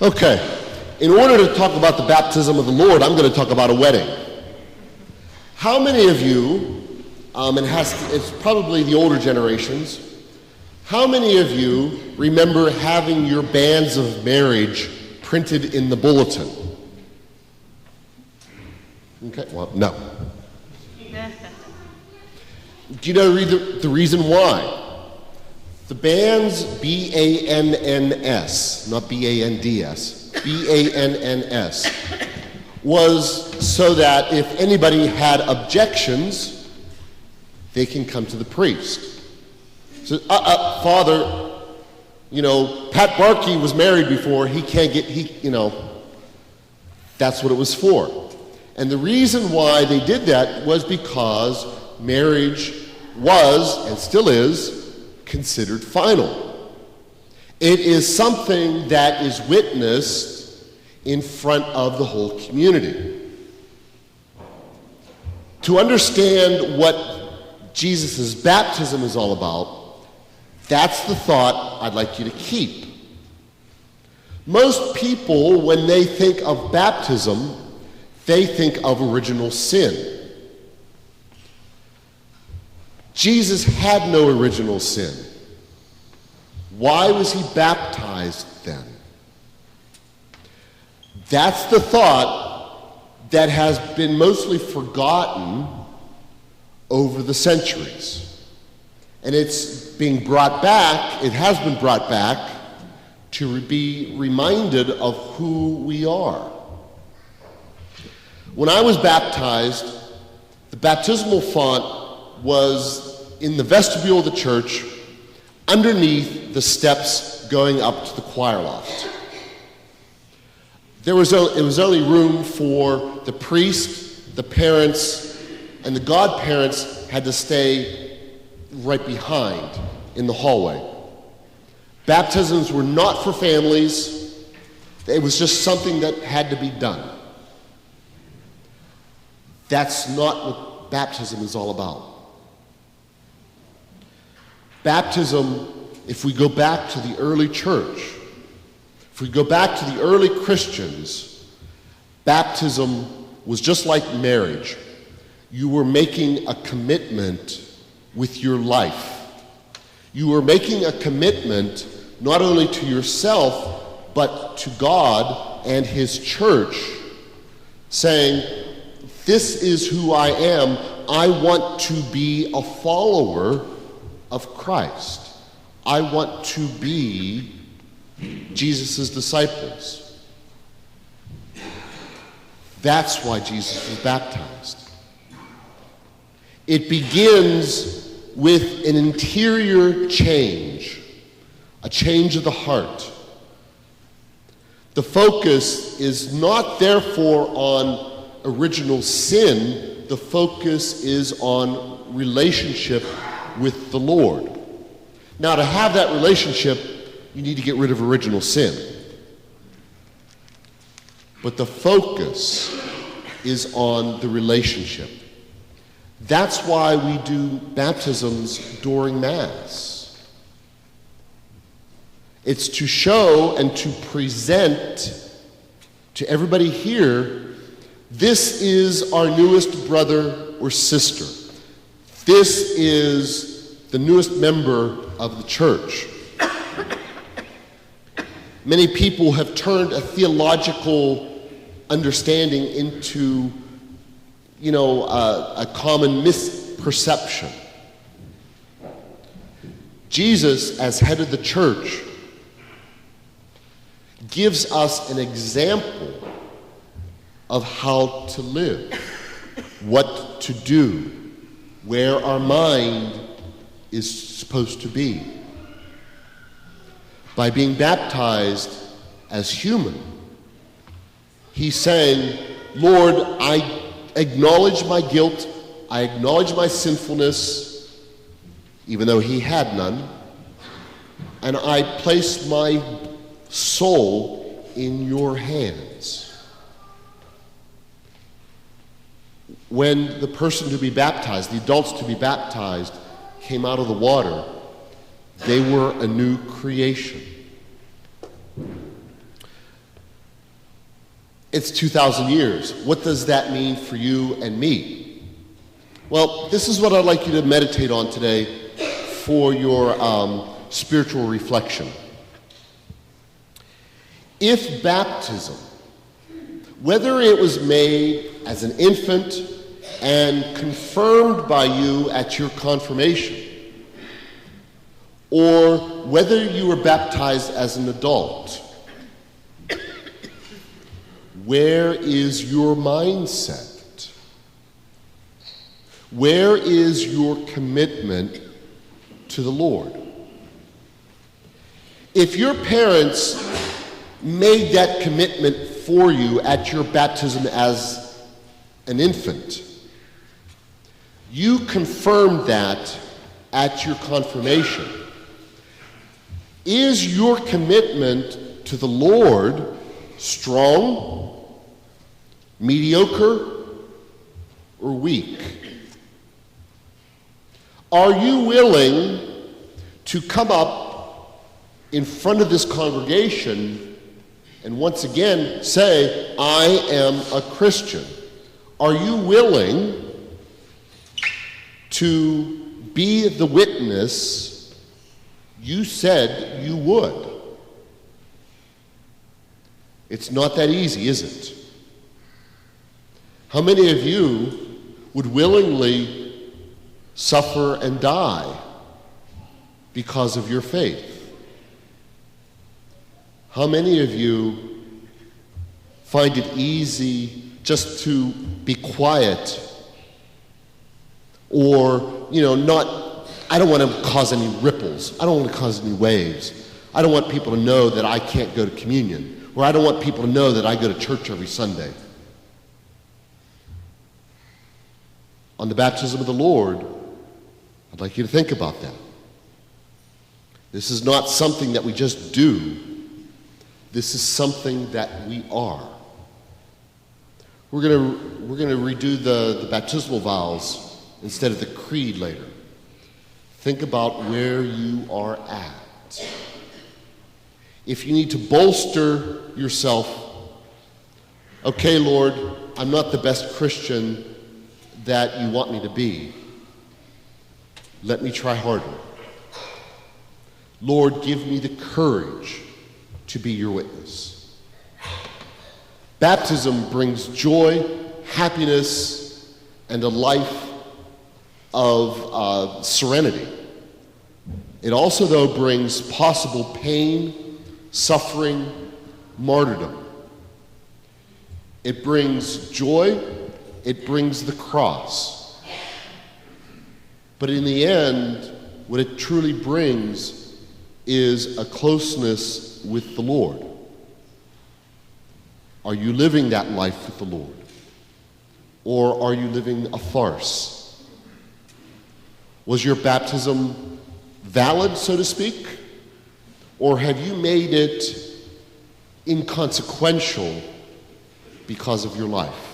Okay, in order to talk about the baptism of the Lord, I'm going to talk about a wedding. How many of you, it's probably the older generations, how many of you remember having your bands of marriage printed in the bulletin? Okay, well, no. Do you know the reason why? The bands, B-A-N-N-S, not B-A-N-D-S, B-A-N-N-S, was so that if anybody had objections, they can come to the priest. So, Father, Pat Barkey was married before, he can't get, that's what it was for. And the reason why they did that was because marriage was, and still is, considered final. It is something that is witnessed in front of the whole community. To understand what Jesus' baptism is all about, that's the thought I'd like you to keep. Most people, when they think of baptism, they think of original sin. Jesus had no original sin. Why was he baptized then? That's the thought that has been mostly forgotten over the centuries. And it's being brought back, it has been brought back to be reminded of who we are. When I was baptized, the baptismal font was in the vestibule of the church, underneath the steps going up to the choir loft. It was only room for the priest, the parents, and the godparents had to stay right behind in the hallway. Baptisms were not for families. It was just something that had to be done. That's not what baptism is all about. Baptism, if we go back to the early church, if we go back to the early Christians, baptism was just like marriage. You were making a commitment with your life. You were making a commitment not only to yourself, but to God and His church, saying, this is who I am. I want to be a follower of Christ. I want to be Jesus' disciples. That's why Jesus was baptized. It begins with an interior change, a change of the heart. The focus is not therefore on original sin, the focus is on relationship with the Lord. Now, to have that relationship, you need to get rid of original sin. But the focus is on the relationship. That's why we do baptisms during Mass. It's to show and to present to everybody here, this is our newest brother or sister. This is the newest member of the church. Many people have turned a theological understanding into, a common misperception. Jesus, as head of the church, gives us an example of how to live, what to do, where our mind is supposed to be. By being baptized as human, he's saying, Lord, I acknowledge my guilt, I acknowledge my sinfulness, even though he had none, and I place my soul in your hands. When the person to be baptized, the adults to be baptized, came out of the water, they were a new creation. It's 2,000 years. What does that mean for you and me? Well, this is what I'd like you to meditate on today for your spiritual reflection. If baptism, whether it was made as an infant and confirmed by you at your confirmation, or whether you were baptized as an adult, where is your mindset? Where is your commitment to the Lord? If your parents made that commitment for you at your baptism as an infant, you confirmed that at your confirmation. Is your commitment to the Lord strong, mediocre, or weak? Are you willing to come up in front of this congregation and once again say, I am a Christian? Are you willing to be the witness you said you would? It's not that easy, is it? How many of you would willingly suffer and die because of your faith? How many of you find it easy just to be quiet or, I don't want to cause any ripples. I don't want to cause any waves. I don't want people to know that I can't go to communion, or I don't want people to know that I go to church every Sunday. On the baptism of the Lord, I'd like you to think about that. This is not something that we just do. This is something that we are. We're going to redo the baptismal vows instead of the creed later. Think about where you are at. If you need to bolster yourself, okay, Lord, I'm not the best Christian that you want me to be. Let me try harder. Lord, give me the courage to be your witness. Baptism brings joy, happiness, and a life of serenity. It also, though, brings possible pain, suffering, martyrdom. It brings joy. It brings the cross. But in the end, what it truly brings is a closeness with the Lord. Are you living that life with the Lord? Or are you living a farce? Was your baptism valid, so to speak? Or have you made it inconsequential because of your life?